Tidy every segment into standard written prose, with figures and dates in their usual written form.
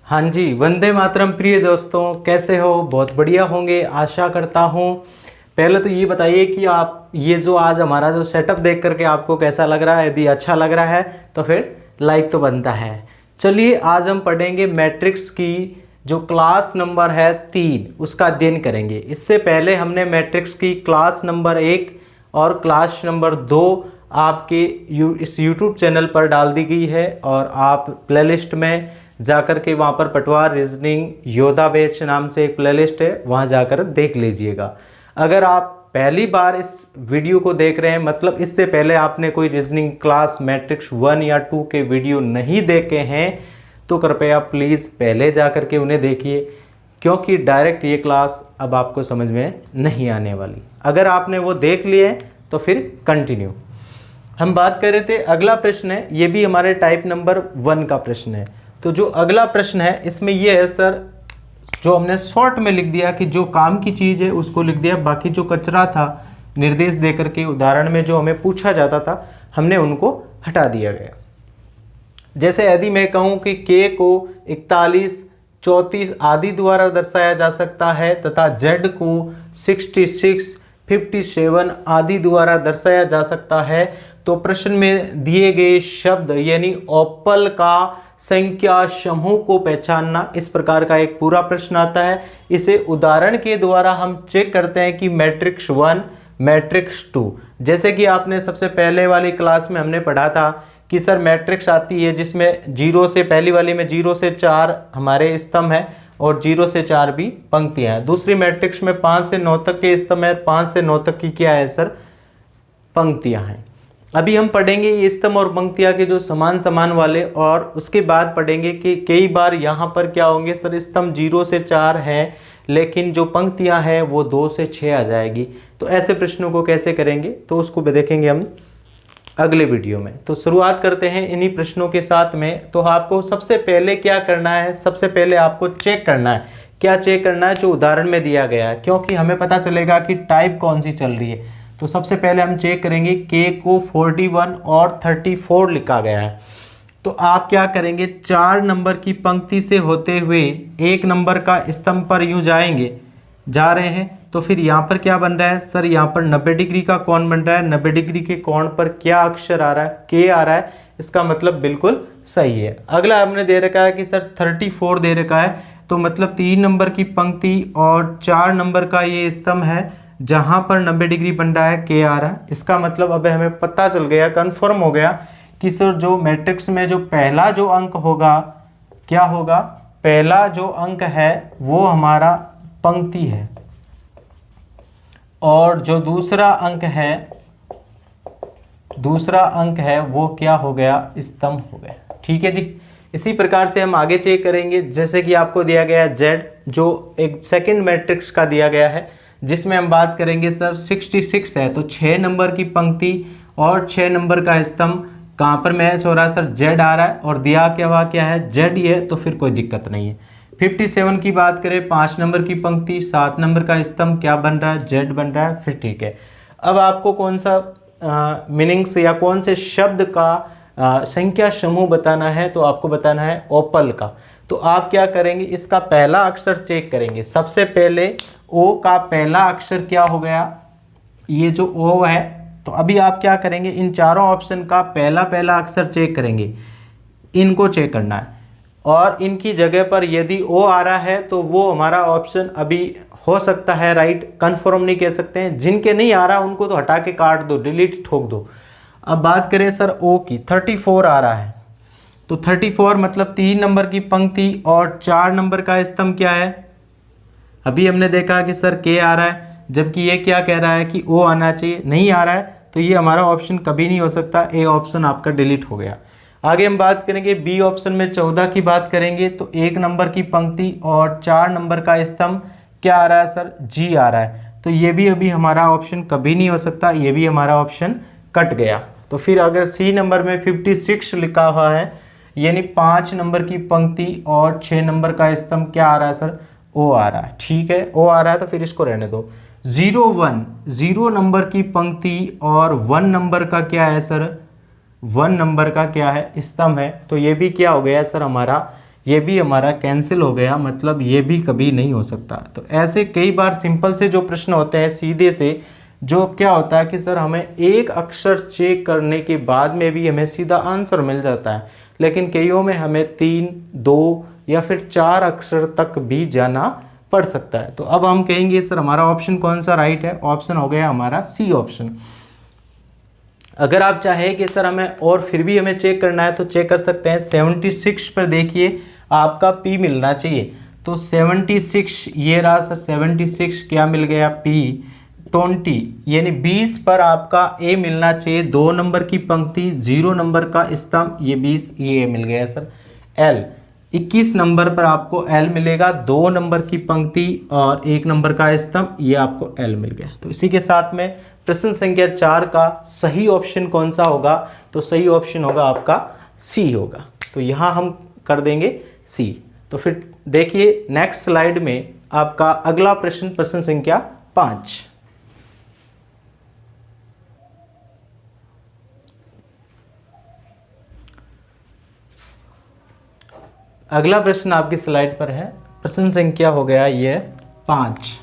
हाँ जी, वंदे मातरम प्रिय दोस्तों, कैसे हो? बहुत बढ़िया होंगे आशा करता हूँ। पहले तो ये बताइए कि आप ये जो आज हमारा जो सेटअप देख करके आपको कैसा लग रहा है। यदि अच्छा लग रहा है तो फिर लाइक तो बनता है। चलिए आज हम पढ़ेंगे मैट्रिक्स की जो क्लास नंबर है 3 उसका अध्ययन करेंगे। इससे पहले हमने मैट्रिक्स की क्लास नंबर 1 और क्लास नंबर 2 आपके इस यूट्यूब चैनल पर डाल दी गई है और आप प्लेलिस्ट में जाकर के वहाँ पर पटवार रीजनिंग योद्धा बैच नाम से एक प्लेलिस्ट है, वहाँ जाकर देख लीजिएगा। अगर आप पहली बार इस वीडियो को देख रहे हैं, मतलब इससे पहले आपने कोई रीजनिंग क्लास मैट्रिक्स 1 या 2 के वीडियो नहीं देखे हैं तो कृपया प्लीज़ पहले जाकर के उन्हें देखिए, क्योंकि डायरेक्ट ये क्लास अब आपको समझ में नहीं आने वाली। अगर आपने वो देख लिए तो फिर कंटिन्यू। हम बात कर रहे थे, अगला प्रश्न है, ये भी हमारे टाइप नंबर 1 का प्रश्न है। तो जो अगला प्रश्न है इसमें ये है सर, जो हमने शॉर्ट में लिख दिया कि जो काम की चीज़ है उसको लिख दिया, बाकी जो कचरा था निर्देश देकर के उदाहरण में जो हमें पूछा जाता था हमने उनको हटा दिया गया। जैसे यदि मैं कहूँ कि के को 41, 34 आदि द्वारा दर्शाया जा सकता है तथा जेड को 66, 57 आदि द्वारा दर्शाया जा सकता है, तो प्रश्न में दिए गए शब्द यानी ओपल का संख्या समूह को पहचानना, इस प्रकार का एक पूरा प्रश्न आता है। इसे उदाहरण के द्वारा हम चेक करते हैं कि मैट्रिक्स 1, मैट्रिक्स 2, जैसे कि आपने सबसे पहले वाली क्लास में हमने पढ़ा था कि सर मैट्रिक्स आती है जिसमें 0 से, पहली वाली में 0 से 4 हमारे स्तंभ हैं और 0 से 4 भी पंक्तियां हैं। दूसरी मैट्रिक्स में 5 से 9 तक के स्तंभ है, 5 से 9 तक की क्या है सर, पंक्तियां हैं। अभी हम पढ़ेंगे ये स्तंभ और पंक्तियां के जो समान समान वाले, और उसके बाद पढ़ेंगे कि कई बार यहाँ पर क्या होंगे सर, स्तंभ 0 से 4 हैं लेकिन जो पंक्तियां हैं वो 2 से 6 आ जाएगी। तो ऐसे प्रश्नों को कैसे करेंगे तो उसको भी देखेंगे हम अगले वीडियो में। तो शुरुआत करते हैं इन्हीं प्रश्नों के साथ में। तो आपको सबसे पहले क्या करना है, सबसे पहले आपको चेक करना है, क्या चेक करना है, जो उदाहरण में दिया गया है, क्योंकि हमें पता चलेगा कि टाइप कौन सी चल रही है। तो सबसे पहले हम चेक करेंगे के को 41 और 34 लिखा गया है। तो आप क्या करेंगे, 4 नंबर की पंक्ति से होते हुए 1 नंबर का स्तंभ पर यूं जाएंगे, जा रहे हैं, तो फिर यहाँ पर क्या बन रहा है सर, यहाँ पर 90 डिग्री का कोण बन रहा है। 90 डिग्री के कोण पर क्या अक्षर आ रहा है, के आ रहा है, इसका मतलब बिल्कुल सही है। अगला हमने दे रखा है कि सर 34 दे रखा है, तो मतलब 3 नंबर की पंक्ति और 4 नंबर का ये स्तंभ है जहां पर 90 डिग्री बन रहा है, के आ रहा है। इसका मतलब अब हमें पता चल गया, कंफर्म हो गया कि सर जो मैट्रिक्स में जो पहला जो अंक होगा क्या होगा, पहला जो अंक है वो हमारा पंक्ति है और जो दूसरा अंक है वो क्या हो गया, स्तंभ हो गया। ठीक है जी। इसी प्रकार से हम आगे चेक करेंगे, जैसे कि आपको दिया गया है जेड, जो एक सेकंड मैट्रिक्स का दिया गया है, जिसमें हम बात करेंगे सर 66 है, तो 6 नंबर की पंक्ति और 6 नंबर का स्तंभ कहाँ पर मैच हो रहा है सर, जेड आ रहा है और दिया क्या है, जेड ही है, तो फिर कोई दिक्कत नहीं है। 57 की बात करें, 5 नंबर की पंक्ति, 7 नंबर का स्तंभ क्या बन रहा है, जेड बन रहा है, फिर ठीक है। अब आपको कौन सा मीनिंग्स या कौन से शब्द का संख्या समूह बताना है, तो आपको बताना है ओपल का। तो आप क्या करेंगे, इसका पहला अक्षर चेक करेंगे। सबसे पहले ओ का पहला अक्षर क्या हो गया, ये जो ओ है, तो अभी आप क्या करेंगे, इन चारों ऑप्शन का पहला अक्षर चेक करेंगे, इनको चेक करना है। और इनकी जगह पर यदि ओ आ रहा है तो वो हमारा ऑप्शन अभी हो सकता है राइट, कंफर्म नहीं कह सकते हैं। जिनके नहीं आ रहा उनको तो हटा के काट दो, डिलीट ठोक दो। अब बात करें सर ओ की, 34 आ रहा है, तो 34 मतलब 3 नंबर की पंक्ति और 4 नंबर का स्तंभ क्या है, अभी हमने देखा कि सर के आ रहा है, जबकि ये क्या कह रहा है कि ओ आना चाहिए, नहीं आ रहा है, तो ये हमारा ऑप्शन कभी नहीं हो सकता, ए ऑप्शन आपका डिलीट हो गया। आगे हम बात करेंगे बी ऑप्शन में 14 की बात करेंगे, तो 1 नंबर की पंक्ति और 4 नंबर का स्तंभ क्या आ रहा है सर, जी आ रहा है, तो ये भी अभी हमारा ऑप्शन कभी नहीं हो सकता, ये भी हमारा ऑप्शन कट गया। तो फिर अगर सी नंबर में 56 लिखा हुआ है, यानी 5 नंबर की पंक्ति और 6 नंबर का स्तंभ क्या आ रहा है सर, ओ आ रहा है। ठीक है, ओ आ रहा है तो फिर इसको रहने दो। 0 नंबर की पंक्ति और 1 नंबर का क्या है सर, 1 नंबर का क्या है, स्तंभ है, तो ये भी क्या हो गया सर हमारा, ये भी हमारा कैंसिल हो गया, मतलब ये भी कभी नहीं हो सकता। तो ऐसे कई बार सिंपल से जो प्रश्न होते हैं सीधे से, जो क्या होता है कि सर हमें एक अक्षर चेक करने के बाद में भी हमें सीधा आंसर मिल जाता है, लेकिन कईयों में हमें 3, 2 या फिर 4 अक्षर तक भी जाना पड़ सकता है। तो अब हम कहेंगे सर हमारा ऑप्शन कौन सा राइट है? ऑप्शन हो गया हमारा सी ऑप्शन। अगर आप चाहें कि सर हमें और फिर भी हमें चेक करना है तो चेक कर सकते हैं। 76 पर देखिए आपका P मिलना चाहिए, तो 76 ये रहा सर, 76 क्या मिल गया? P। 20 यानी 20 पर आपका A मिलना चाहिए, 2 नंबर की पंक्ति, 0 नंबर का स्तंभ, ये 20 ये मिल गया सर। L 21 नंबर पर आपको L मिलेगा, 2 नंबर की पंक्ति और 1 नंबर का स्तंभ, ये आपको L मिल गया। तो इसी के साथ में प्रश्न संख्या 4 का सही ऑप्शन कौन सा होगा? तो सही ऑप्शन होगा आपका सी होगा। तो यहाँ हम कर देंगे सी। तो फिर देखिए नेक्स्ट स्लाइड में आपका अगला प्रश्न, प्रश्न संख्या 5। अगला प्रश्न आपकी स्लाइड पर है, प्रश्न संख्या हो गया ये 5।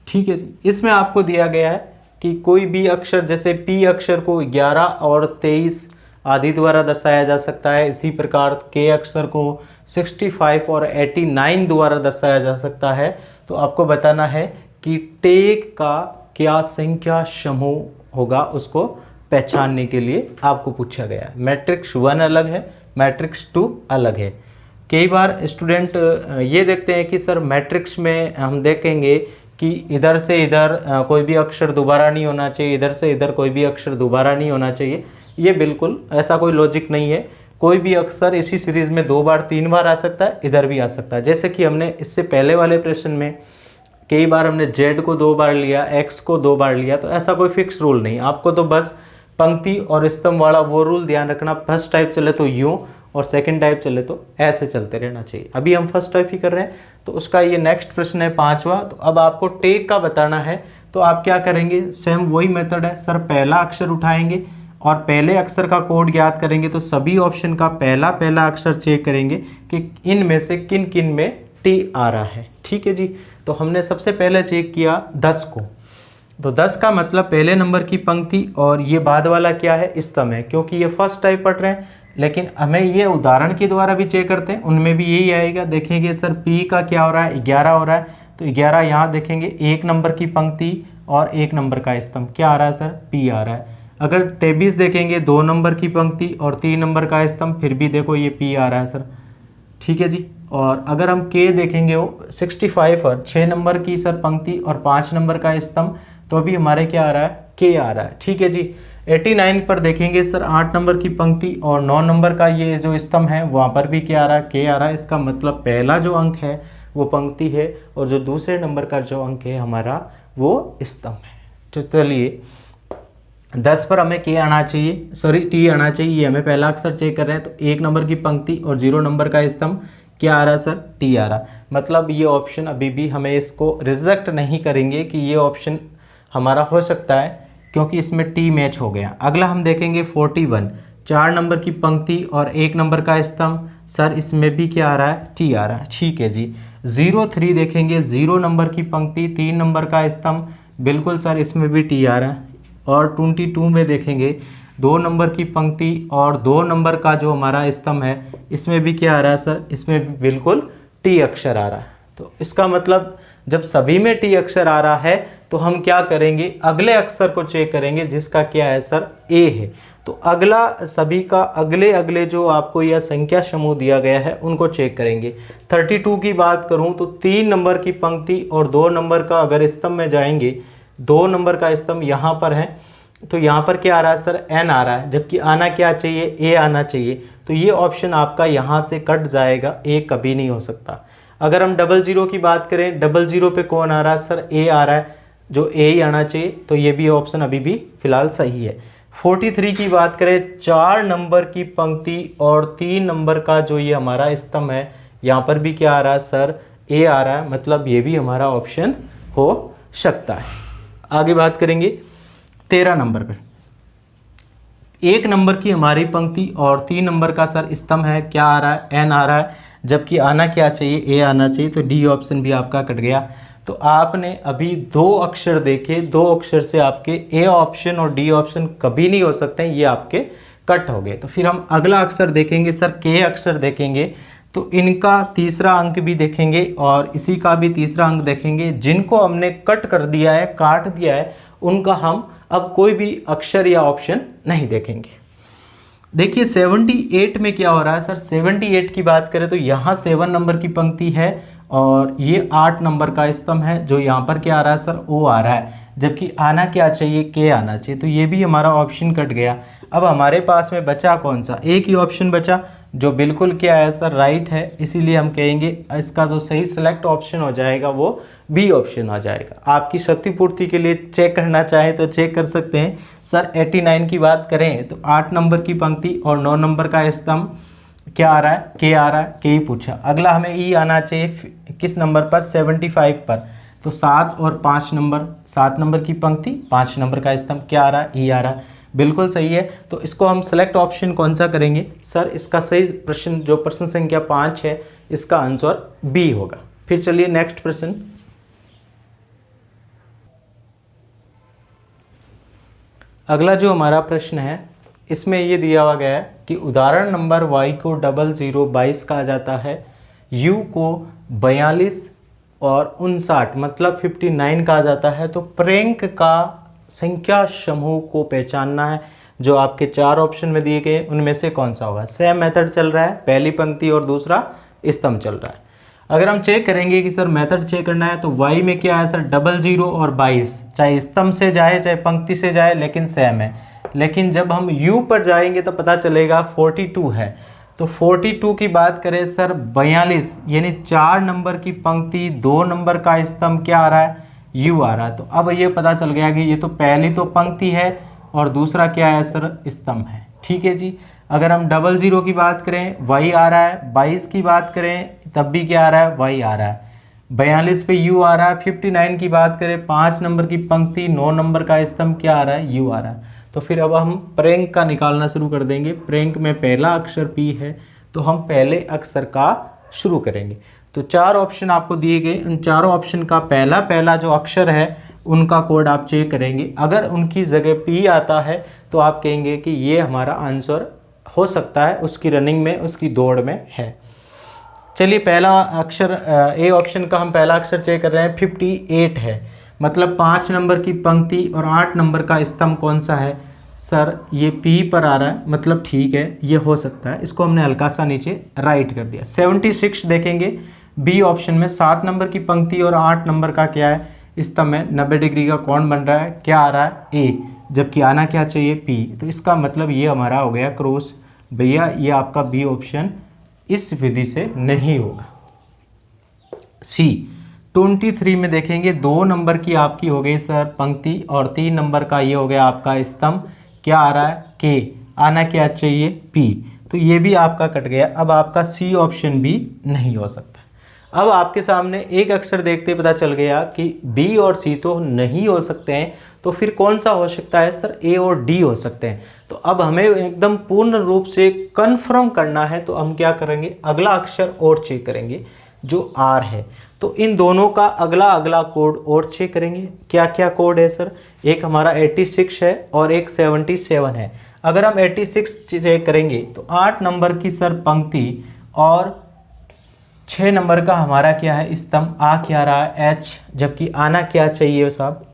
ठीक है जी। इसमें आपको दिया गया है कि कोई भी अक्षर, जैसे P अक्षर को 11 और 23 आदि द्वारा दर्शाया जा सकता है, इसी प्रकार K अक्षर को 65 और 89 द्वारा दर्शाया जा सकता है। तो आपको बताना है कि टेक का क्या संख्या समूह होगा, उसको पहचानने के लिए आपको पूछा गया है। मैट्रिक्स 1 अलग है, मैट्रिक्स 2 अलग है। कई बार स्टूडेंट ये देखते हैं कि सर मैट्रिक्स में हम देखेंगे कि इधर से इधर कोई भी अक्षर दोबारा नहीं होना चाहिए, इधर से इधर कोई भी अक्षर दोबारा नहीं होना चाहिए। ये बिल्कुल ऐसा कोई लॉजिक नहीं है। कोई भी अक्षर इसी सीरीज़ में 2 बार 3 बार आ सकता है, इधर भी आ सकता है। जैसे कि हमने इससे पहले वाले प्रश्न में कई बार हमने Z को 2 बार लिया, X को 2 बार लिया। तो ऐसा कोई फिक्स रूल नहीं, आपको तो बस पंक्ति और स्तंभ वाला वो रूल ध्यान रखना। फर्स्ट टाइप चले तो यूँ और सेकंड टाइप चले तो ऐसे चलते रहना चाहिए। अभी हम फर्स्ट टाइप ही कर रहे हैं, तो उसका ये नेक्स्ट प्रश्न है 5वां। तो अब आपको टेक का बताना है, तो आप क्या करेंगे? सेम वही मेथड है सर, पहला अक्षर उठाएंगे और पहले अक्षर का कोड ज्ञात करेंगे। तो सभी ऑप्शन का पहला पहला अक्षर चेक करेंगे कि इनमें से किन किन में टी आ रहा है। ठीक है जी। तो हमने सबसे पहले चेक किया 10 को, तो 10 का मतलब पहले नंबर की पंक्ति और ये बाद वाला क्या है? स्तंभ है, क्योंकि ये फर्स्ट टाइप पढ़ रहे हैं। लेकिन हमें ये उदाहरण के द्वारा भी चेक करते हैं, उनमें भी यही आएगा। देखेंगे सर P का क्या हो रहा है? 11 हो रहा है, तो 11 यहाँ देखेंगे 1 नंबर की पंक्ति और 1 नंबर का स्तंभ, क्या आ रहा है सर? P आ रहा है। अगर 23 देखेंगे 2 नंबर की पंक्ति और 3 नंबर का स्तंभ, फिर भी देखो ये P आ रहा है सर। ठीक है जी। और अगर हम K देखेंगे वो 65 और 6 नंबर की सर पंक्ति और 5 नंबर का स्तंभ, तो अभी हमारे क्या आ रहा है? K आ रहा है। ठीक है जी। 89 पर देखेंगे सर 8 नंबर की पंक्ति और 9 नंबर का ये जो स्तंभ है, वहाँ पर भी क्या आ रहा है? K आ रहा है। इसका मतलब पहला जो अंक है वो पंक्ति है और जो दूसरे नंबर का जो अंक है हमारा वो स्तंभ है। तो चलिए 10 पर हमें K आना चाहिए, सॉरी T आना चाहिए। ये हमें पहला अक्षर चेक कर रहे हैं, तो 1 नंबर की पंक्ति और 0 नंबर का स्तंभ, क्या आ रहा है सर? T आ रहा। मतलब ये ऑप्शन अभी भी हमें इसको रिजेक्ट नहीं करेंगे कि ये ऑप्शन हमारा हो सकता है, क्योंकि इसमें T मैच हो गया। अगला हम देखेंगे 41, 4 नंबर की पंक्ति और 1 नंबर का स्तंभ, सर इसमें भी क्या आ रहा है? T आ रहा है। ठीक है जी। 03 देखेंगे 0 नंबर की पंक्ति, 3 नंबर का स्तंभ, बिल्कुल सर इसमें भी T आ रहा है। और 22 में देखेंगे 2 नंबर की पंक्ति और 2 नंबर का जो हमारा स्तंभ है, इसमें भी क्या आ रहा है सर? इसमें भी बिल्कुल T अक्षर आ रहा है। तो इसका मतलब जब सभी में T अक्षर आ रहा है तो हम क्या करेंगे? अगले अक्षर को चेक करेंगे, जिसका क्या है सर? A है। तो अगला सभी का अगले अगले जो आपको यह संख्या समूह दिया गया है उनको चेक करेंगे। 32 की बात करूं तो 3 नंबर की पंक्ति और 2 नंबर का अगर स्तंभ में जाएंगे, 2 नंबर का स्तंभ यहाँ पर है, तो यहाँ पर क्या आ रहा है सर? N आ रहा है, जबकि आना क्या चाहिए? A आना चाहिए। तो ये ऑप्शन आपका यहाँ से कट जाएगा, A कभी नहीं हो सकता। अगर हम 00 की बात करें, 00 पे कौन आ रहा है सर? A आ रहा है, जो A ही आना चाहिए। तो ये भी ऑप्शन अभी भी फिलहाल सही है। 43 की बात करें, 4 नंबर की पंक्ति और 3 नंबर का जो ये हमारा स्तंभ है, यहाँ पर भी क्या आ रहा है सर? A आ रहा है। मतलब ये भी हमारा ऑप्शन हो सकता है। आगे बात करेंगे 13 नंबर पर। 1 नंबर की हमारी पंक्ति और 3 नंबर का सर स्तंभ है, क्या आ रहा है, एन आ रहा है, जबकि आना क्या चाहिए, ए आना चाहिए, तो डी ऑप्शन भी आपका कट गया। तो आपने अभी 2 अक्षर देखे, 2 अक्षर से आपके ए ऑप्शन और डी ऑप्शन कभी नहीं हो सकते हैं, ये आपके कट हो गए। तो फिर हम अगला अक्षर देखेंगे सर, के अक्षर देखेंगे, तो इनका तीसरा अंक भी देखेंगे और इसी का भी तीसरा अंक देखेंगे। जिनको हमने कट कर दिया है, काट दिया है, उनका हम अब कोई भी अक्षर या ऑप्शन नहीं देखेंगे। देखिए 78 में क्या हो रहा है सर, 78 की बात करें तो यहाँ 7 नंबर की पंक्ति है और ये 8 नंबर का स्तंभ है, जो यहाँ पर क्या आ रहा है सर, ओ आ रहा है, जबकि आना क्या चाहिए, के आना चाहिए, तो ये भी हमारा ऑप्शन कट गया। अब हमारे पास में बचा कौन सा, एक ही ऑप्शन बचा जो बिल्कुल क्या है सर, राइट है, इसीलिए हम कहेंगे इसका जो सही सिलेक्ट ऑप्शन हो जाएगा वो बी ऑप्शन हो जाएगा। आपकी क्षतिपूर्ति के लिए चेक करना चाहें तो चेक कर सकते हैं सर। 89 की बात करें तो 8 नंबर की पंक्ति और 9 नंबर का स्तंभ क्या आ रहा है, के आ रहा है, के ही पूछा। अगला हमें ई आना चाहिए किस नंबर पर, 75 पर, तो 7 और 5 नंबर, 7 नंबर की पंक्ति, 5 नंबर का स्तंभ, क्या आ रहा है, ई आ रहा है, बिल्कुल सही है। तो इसको हम सेलेक्ट ऑप्शन कौन सा करेंगे सर, इसका सही प्रश्न जो प्रश्न संख्या 5 है, इसका आंसर बी होगा। फिर चलिए नेक्स्ट प्रश्न। अगला जो हमारा प्रश्न है, इसमें ये दिया हुआ गया है कि उदाहरण नंबर y को 0022 कहा जाता है, u को 42 और 59 मतलब 59 कहा जाता है। तो प्रेंक का संख्या समूह को पहचानना है। जो आपके 4 ऑप्शन में दिए गए उनमें से कौन सा होगा। सेम मेथड चल रहा है, पहली पंक्ति और दूसरा स्तंभ चल रहा है। अगर हम चेक करेंगे कि सर मेथड चेक करना है तो y में क्या है सर, 00 और 22, चाहे स्तंभ से जाए चाहे पंक्ति से जाए लेकिन सेम है। लेकिन जब हम u पर जाएंगे तो पता चलेगा 42 है। तो 42 की बात करें सर, 42 यानी 4 नंबर की पंक्ति, 2 नंबर का स्तंभ, क्या आ रहा है, u आ रहा है। तो अब ये पता चल गया कि ये तो पहली तो पंक्ति है और दूसरा क्या है सर, स्तंभ है। ठीक है जी। अगर हम 00 की बात करें y आ रहा है, 22 की बात करें तब भी क्या आ रहा है, y आ रहा है, 42 पे u आ रहा है, 59 की बात करें 5 नंबर की पंक्ति, 9 नंबर का स्तंभ, क्या आ रहा है, u आ रहा है। तो फिर अब हम प्रेंक का निकालना शुरू कर देंगे। प्रेंक में पहला अक्षर p है तो हम पहले अक्षर का शुरू करेंगे। तो 4 ऑप्शन आपको दिए गए, उन चारों ऑप्शन का पहला जो अक्षर है उनका कोड आप चेक करेंगे। अगर उनकी जगह p आता है तो आप कहेंगे कि ये हमारा आंसर हो सकता है, उसकी रनिंग में, उसकी दौड़ में है। चलिए पहला अक्षर ए ऑप्शन का हम पहला अक्षर चेक कर रहे हैं, 58 है, मतलब 5 नंबर की पंक्ति और 8 नंबर का स्तंभ कौन सा है सर, ये पी पर आ रहा है, मतलब ठीक है ये हो सकता है। इसको हमने हल्का सा नीचे राइट कर दिया। 76 देखेंगे बी ऑप्शन में, 7 नंबर की पंक्ति और 8 नंबर का क्या है, स्तंभ में 90 डिग्री का कोण बन रहा है, क्या आ रहा है, ए, जबकि आना क्या चाहिए, पी। तो इसका मतलब ये हमारा हो गया क्रॉस। भैया ये आपका बी ऑप्शन इस विधि से नहीं होगा। सी 23 में देखेंगे 2 नंबर की आपकी हो गई सर पंक्ति और 3 नंबर का ये हो गया आपका स्तंभ, क्या आ रहा है, के, आना क्या चाहिए, पी। तो ये भी आपका कट गया। अब आपका सी ऑप्शन भी नहीं हो सकता। अब आपके सामने एक अक्षर देखते पता चल गया कि बी और सी तो नहीं हो सकते हैं, तो फिर कौन सा हो सकता है सर, ए और डी हो सकते हैं। तो अब हमें एकदम पूर्ण रूप से कंफर्म करना है, तो हम क्या करेंगे, अगला अक्षर और चेक करेंगे जो आर है। तो इन दोनों का अगला कोड और चेक करेंगे। क्या क्या कोड है सर, एक हमारा 86 है और एक 77 है। अगर हम 86 चेक करेंगे तो 8 नंबर की सर पंक्ति और 6 नंबर का हमारा क्या है स्तंभ, आ क्या रहा है, एच, जबकि आना क्या चाहिए साहब,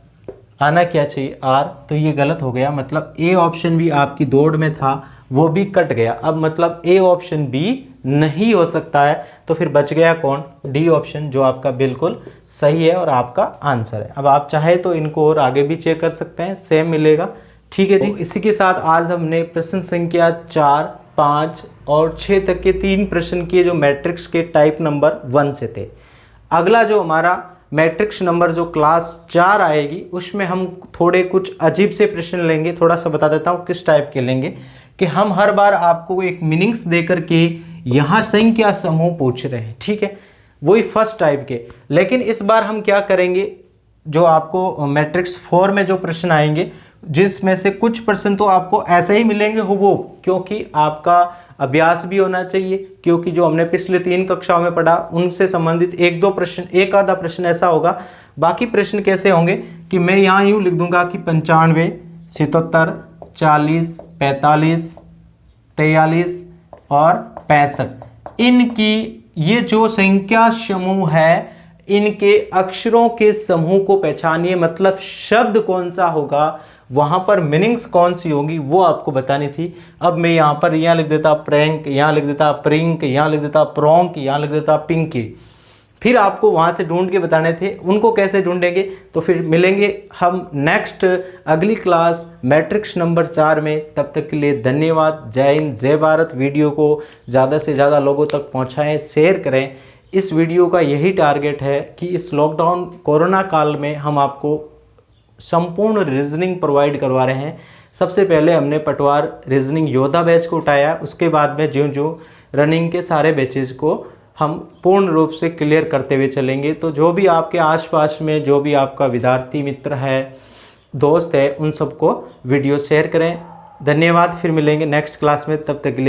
आना क्या चाहिए, आर। तो ये गलत हो गया, मतलब ए ऑप्शन भी आपकी दौड़ में था वो भी कट गया। अब मतलब ए ऑप्शन बी नहीं हो सकता है, तो फिर बच गया कौन, डी ऑप्शन, जो आपका बिल्कुल सही है और आपका आंसर है। अब आप चाहे तो इनको और आगे भी चेक कर सकते हैं, सेम मिलेगा। ठीक है जी। इसी के साथ आज हमने प्रश्न संख्या 4, 5 और 6 तक के 3 प्रश्न किए जो मैट्रिक्स के टाइप नंबर 1 से थे। अगला जो हमारा मैट्रिक्स नंबर जो क्लास 4 आएगी उसमें हम थोड़े कुछ अजीब से प्रश्न लेंगे। थोड़ा सा बता देता हूँ किस टाइप के लेंगे, कि हम हर बार आपको एक मीनिंग्स दे करके यहाँ संख्या समूह पूछ रहे हैं, ठीक है, वही फर्स्ट टाइप के। लेकिन इस बार हम क्या करेंगे, जो आपको मैट्रिक्स 4 में जो प्रश्न आएंगे जिसमें से कुछ प्रश्न तो आपको ऐसे ही मिलेंगे हुबहू, क्योंकि आपका अभ्यास भी होना चाहिए, क्योंकि जो हमने पिछले 3 कक्षाओं में पढ़ा उनसे संबंधित एक दो प्रश्न, एक आधा प्रश्न ऐसा होगा। बाकी प्रश्न कैसे होंगे कि मैं यहाँ यूँ लिख दूंगा कि 95, 77, 40, 45, 43 और 65, इनकी ये जो संख्या समूह है, इनके अक्षरों के समूह को पहचानिए, मतलब शब्द कौन सा होगा, वहां पर मीनिंग्स कौन सी होंगी वो आपको बतानी थी। अब मैं यहाँ पर यहाँ लिख देता प्रैंक, यहाँ लिख देता प्रिंक, यहाँ लिख देता प्रोंक, यहाँ लिख देता पिंकी, फिर आपको वहां से ढूंढ के बताने थे। उनको कैसे ढूंढेंगे, तो फिर मिलेंगे हम नेक्स्ट अगली क्लास मैट्रिक्स नंबर 4 में। तब तक के लिए धन्यवाद। जय हिंद, जय भारत। वीडियो को ज़्यादा से ज़्यादा लोगों तक पहुँचाएँ, शेयर करें। इस वीडियो का यही टारगेट है कि इस लॉकडाउन कोरोना काल में हम आपको संपूर्ण रीजनिंग प्रोवाइड करवा रहे हैं। सबसे पहले हमने पटवार रीजनिंग योद्धा बैच को उठाया, उसके बाद में ज्यों ज्यों रनिंग के सारे बैचेज को हम पूर्ण रूप से क्लियर करते हुए चलेंगे। तो जो भी आपके आसपास में जो भी आपका विद्यार्थी मित्र है, दोस्त है, उन सबको वीडियो शेयर करें। धन्यवाद। फिर मिलेंगे नेक्स्ट क्लास में, तब तक के लिए।